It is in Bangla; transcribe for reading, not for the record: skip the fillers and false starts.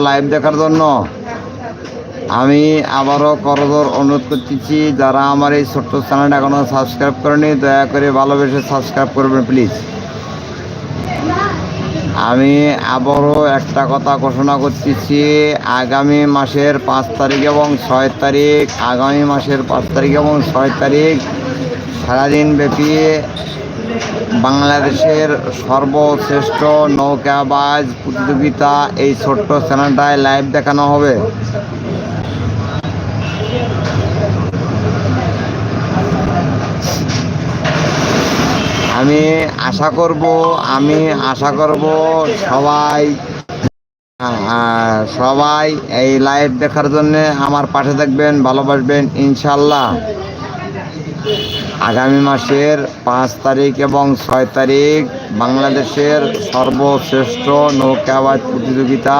লাইভ দেখার জন্য আমি আবারও করজোর অনুরোধ করতেছি, যারা আমার এই ছোট্ট চ্যানেলটা এখনও সাবস্ক্রাইব করেনি দয়া করে ভালোবেসে সাবস্ক্রাইব করবেন প্লিজ। আমি আবারও একটা কথা ঘোষণা করতেছি, আগামী মাসের 5 তারিখ এবং 6 তারিখ সারাদিন ব্যাপী বাংলাদেশের সর্বশ্রেষ্ঠ নৌকাবাজ প্রতিযোগিতা এই ছোট্ট চ্যানেলটায় লাইভ দেখানো হবে। আমি আশা করব সবাই এই লাইভ দেখার জন্য আমার পাশে থাকবেন, ভালোবাসবেন ইনশাল্লাহ। আগামী মাসের 5 তারিখ এবং 6 তারিখ বাংলাদেশের সর্বশ্রেষ্ঠ নৌকাবাজ প্রতিযোগিতা